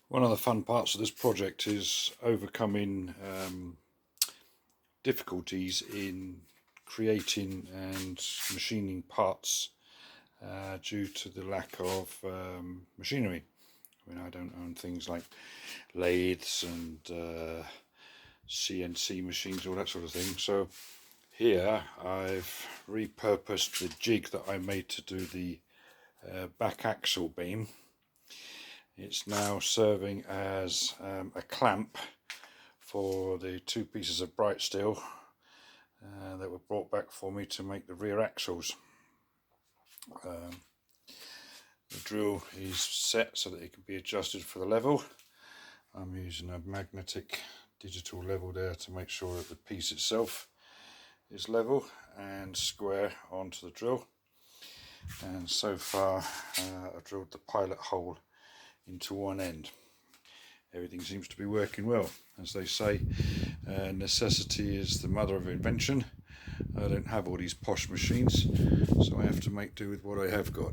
One of the fun parts of this project is overcoming difficulties in creating and machining parts due to the lack of machinery. I mean, I don't own things like lathes and CNC machines, all that sort of thing. So here I've repurposed the jig that I made to do the back axle beam. It's now serving as a clamp for the two pieces of bright steel that were brought back for me to make the rear axles. The drill is set so that it can be adjusted for the level. I'm using a magnetic digital level there to make sure that the piece itself is level and square onto the drill. And so far I've drilled the pilot hole into one end. Everything seems to be working well. As they say, necessity is the mother of invention. I don't have all these posh machines, so I have to make do with what I have got.